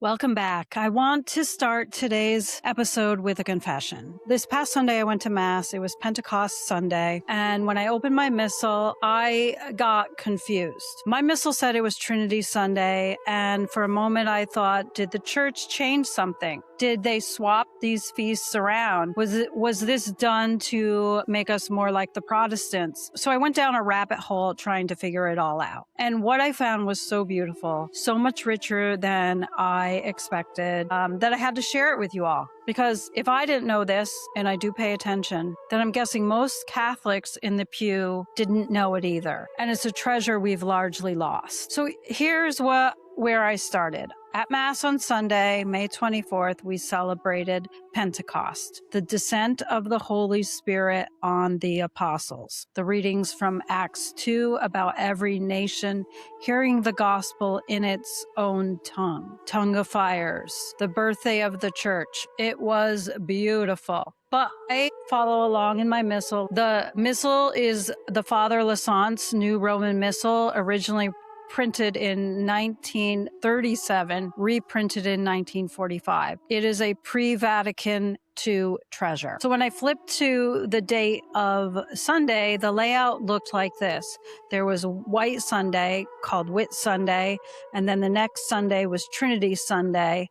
Welcome back. I want to start today's episode with a confession. This past Sunday, I went to Mass. It was Pentecost Sunday. And when I opened my missal, I got confused. My missal said it was Trinity Sunday. And for a moment, I thought, did the church change something? Did they swap these feasts around? Was this done to make us more like the Protestants? So I went down a rabbit hole trying to figure it all out. And what I found was so beautiful, so much richer than I expected, that I had to share it with you all. Because if I didn't know this, and I do pay attention, then I'm guessing most Catholics in the pew didn't know it either. And it's a treasure we've largely lost. So here's where I started. At Mass on Sunday, May 24th, we celebrated Pentecost, the descent of the Holy Spirit on the apostles. The readings from Acts 2 about every nation hearing the gospel in its own tongue of fires, the birthday of the church. It was beautiful. But I follow along in my missal. The missal is the Father Lassant's New Roman Missal, originally printed in 1937, reprinted in 1945. It is a pre-Vatican II treasure. So when I flipped to the date of Sunday, the layout looked like this. There was White Sunday called Whit Sunday, and then the next Sunday was Trinity Sunday,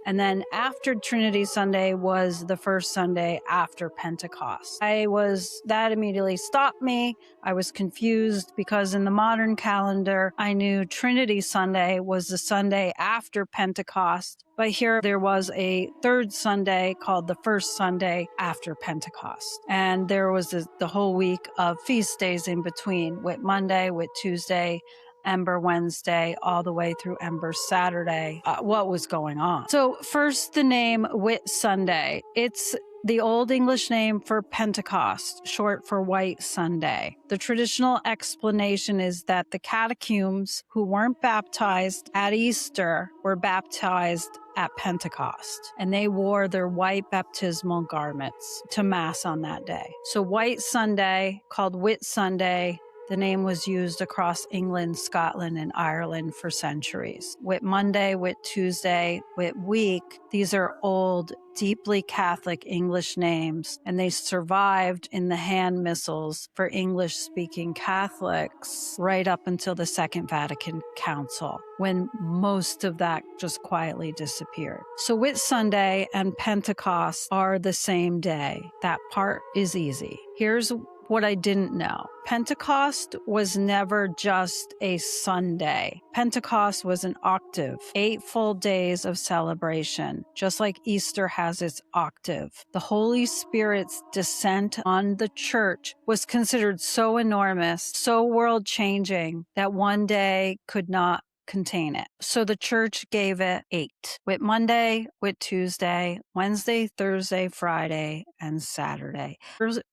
and then after Trinity Sunday was the first Sunday after Pentecost. That immediately stopped me. I was confused because in the modern calendar, I knew Trinity Sunday was the Sunday after Pentecost, but here there was a third Sunday called the first Sunday after Pentecost. And there was the whole week of feast days in between, Whit Monday, Whit Tuesday, Ember Wednesday, all the way through Ember Saturday. What was going on? So first, the name Whit Sunday. It's the Old English name for Pentecost, short for White Sunday. The traditional explanation is that the catechumens who weren't baptized at Easter were baptized at Pentecost, and they wore their white baptismal garments to Mass on that day. So White Sunday, called Whit Sunday, the name was used across England, Scotland, and Ireland for centuries. Whit Monday, Whit Tuesday, Whit Week, these are old, deeply Catholic English names, and they survived in the hand missals for English-speaking Catholics right up until the Second Vatican Council, when most of that just quietly disappeared. So Whit Sunday and Pentecost are the same day. That part is easy. Here's what I didn't know. Pentecost was never just a Sunday. Pentecost was an octave, 8 full days of celebration, just like Easter has its octave. The Holy Spirit's descent on the church was considered so enormous, so world-changing, that one day could not contain it. So the church gave it 8. Whit Monday, Whit Tuesday, Wednesday, Thursday, Friday, and Saturday.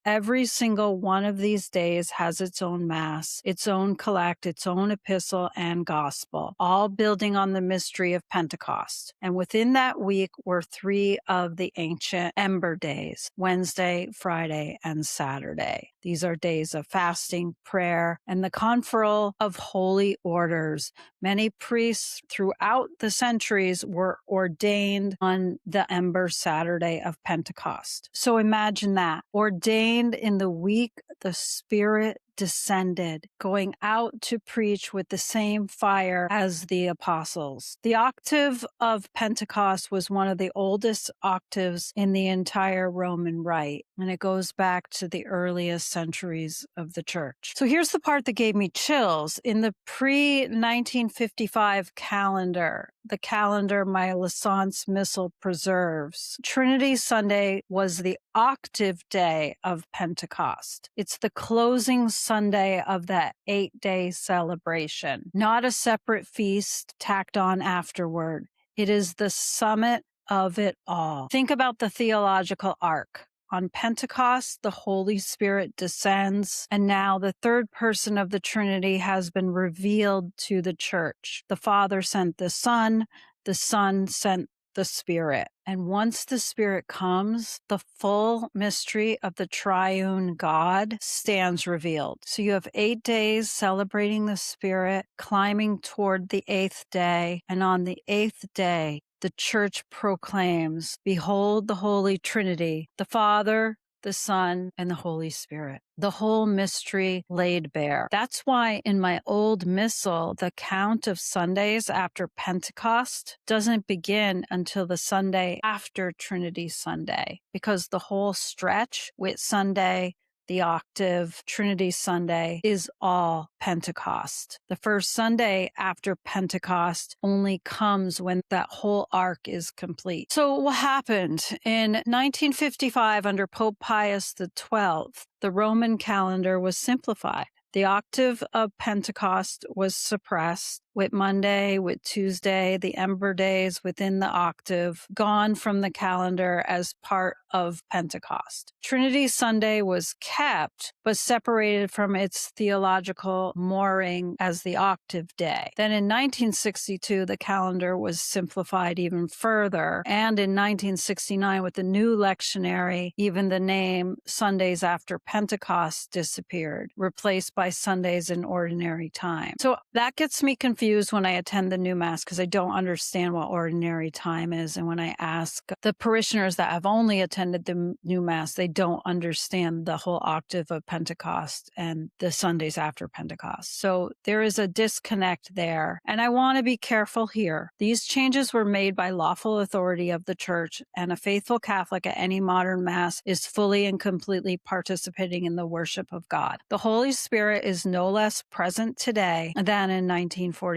Every single one of these days has its own Mass, its own collect, its own epistle and gospel, all building on the mystery of Pentecost. And within that week were 3 of the ancient Ember Days, Wednesday, Friday, and Saturday. These are days of fasting, prayer, and the conferral of holy orders. Many priests throughout the centuries were ordained on the Ember Saturday of Pentecost. So imagine that, ordained in the week the Spirit descended, going out to preach with the same fire as the apostles. The octave of Pentecost was one of the oldest octaves in the entire Roman Rite, and it goes back to the earliest centuries of the church. So here's the part that gave me chills. In the pre-1955 calendar, the calendar my Lassant's Missal preserves, Trinity Sunday was the octave day of Pentecost. It's the closing Sunday of that 8-day celebration, not a separate feast tacked on afterward. It is the summit of it all. Think about the theological arc. On Pentecost, the Holy Spirit descends, and now the third person of the Trinity has been revealed to the church. The Father sent the Son sent the Spirit. And once the Spirit comes, the full mystery of the triune God stands revealed. So you have 8 days celebrating the Spirit, climbing toward the 8th day. And on the 8th day, the church proclaims, "Behold the Holy Trinity, the Father, the Son, and the Holy Spirit." The whole mystery laid bare. That's why in my old missal, the count of Sundays after Pentecost doesn't begin until the Sunday after Trinity Sunday, because the whole stretch, Whit Sunday, the Octave, Trinity Sunday, is all Pentecost. The first Sunday after Pentecost only comes when that whole arc is complete. So what happened? In 1955, under Pope Pius XII, the Roman calendar was simplified. The octave of Pentecost was suppressed, with Monday, with Tuesday, the Ember Days within the octave, gone from the calendar as part of Pentecost. Trinity Sunday was kept, but separated from its theological mooring as the octave day. Then in 1962, the calendar was simplified even further, and in 1969, with the new lectionary, even the name Sundays after Pentecost disappeared, replaced by Sundays in ordinary time. So that gets me confused when I attend the new Mass, because I don't understand what ordinary time is. And when I ask the parishioners that have only attended the new Mass, they don't understand the whole octave of Pentecost and the Sundays after Pentecost. So there is a disconnect there. And I want to be careful here. These changes were made by lawful authority of the Church, and a faithful Catholic at any modern Mass is fully and completely participating in the worship of God. The Holy Spirit is no less present today than in 1945.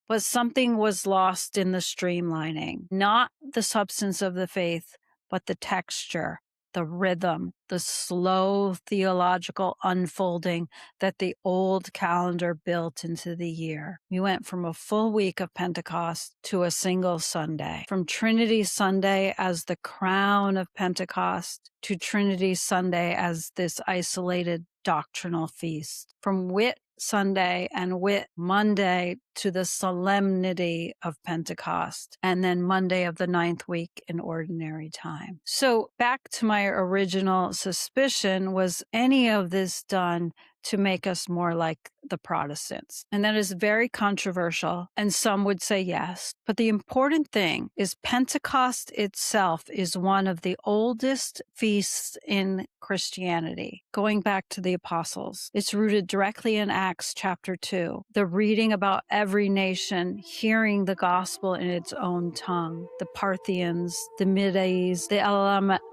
But something was lost in the streamlining, not the substance of the faith, but the texture, the rhythm, the slow theological unfolding that the old calendar built into the year. We went from a full week of Pentecost to a single Sunday, from Trinity Sunday as the crown of Pentecost to Trinity Sunday as this isolated doctrinal feast, from Whit Sunday and Whit Monday to the solemnity of Pentecost, and then Monday of the 9th week in ordinary time. So back to my original suspicion, was any of this done to make us more like the Protestants? And that is very controversial, and some would say yes. But the important thing is Pentecost itself is one of the oldest feasts in Christianity, going back to the apostles. It's rooted directly in Acts chapter 2, the reading about every nation hearing the gospel in its own tongue. The Parthians, the Medes, the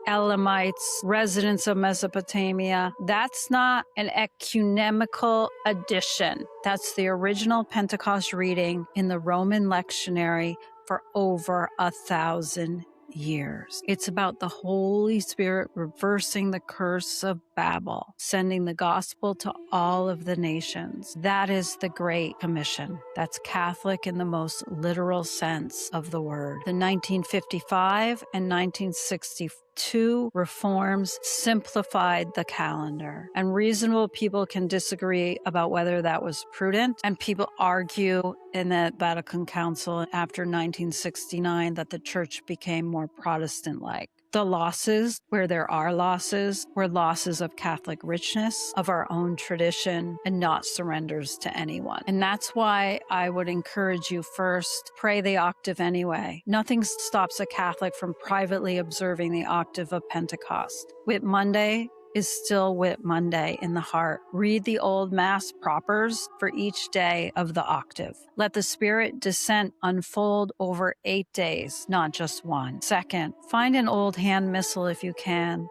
Elamites, residents of Mesopotamia. That's not an ecumenical addition. That's the original Pentecost reading in the Roman lectionary for over 1,000 years. It's about the Holy Spirit reversing the curse of Babel, sending the gospel to all of the nations. That is the Great Commission. That's Catholic in the most literal sense of the word. The 1955 and 1962 reforms simplified the calendar, and reasonable people can disagree about whether that was prudent, and people argue in the Vatican Council after 1969 that the church became more Protestant-like. The losses, where there are losses, were losses of Catholic richness, of our own tradition, and not surrenders to anyone. And that's why I would encourage you first, pray the octave anyway. Nothing stops a Catholic from privately observing the octave of Pentecost. Whit Monday is still Whit Monday in the heart. Read the old Mass propers for each day of the octave. Let the Spirit descent unfold over 8 days, not just one. Second, find an old hand missal if you can.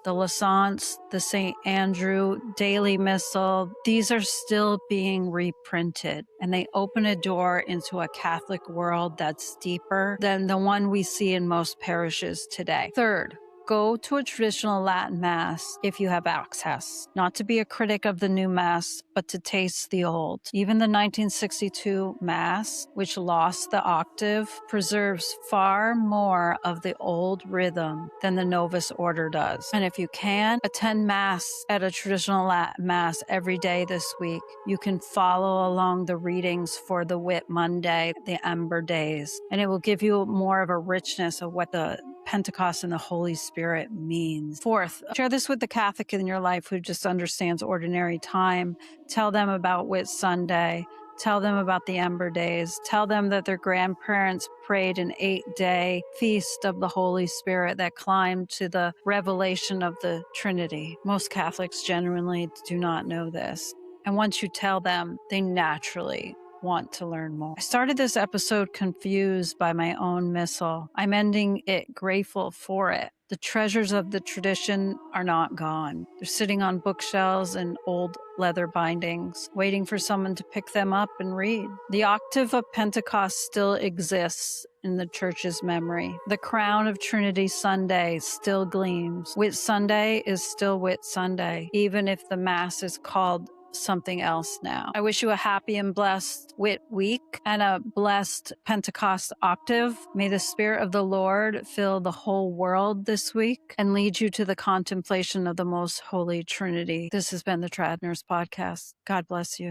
The Licence, the St. Andrew Daily Missal, these are still being reprinted, and they open a door into a Catholic world that's deeper than the one we see in most parishes today. Third, go to a traditional Latin Mass if you have access, not to be a critic of the new Mass, but to taste the old. Even the 1962 Mass, which lost the octave, preserves far more of the old rhythm than the Novus Order does. And if you can, attend Mass at a traditional Latin Mass every day this week. You can follow along the readings for the Whit Monday, the Ember Days, and it will give you more of a richness of what the Pentecost and the Holy Spirit means. Fourth, share this with the Catholic in your life who just understands ordinary time. Tell them about Whit Sunday. Tell them about the Ember Days. Tell them that their grandparents prayed an 8-day feast of the Holy Spirit that climbed to the revelation of the Trinity. Most Catholics genuinely do not know this. And once you tell them, they naturally want to learn more. I started this episode confused by my own missal. I'm ending it grateful for it. The treasures of the tradition are not gone. They're sitting on bookshelves and old leather bindings, waiting for someone to pick them up and read. The octave of Pentecost still exists in the church's memory. The crown of Trinity Sunday still gleams. Whit Sunday is still Whit Sunday, even if the Mass is called something else now. I wish you a happy and blessed Whit week and a blessed Pentecost octave. May the Spirit of the Lord fill the whole world this week and lead you to the contemplation of the most holy Trinity. This has been the TradNurse podcast. God bless you.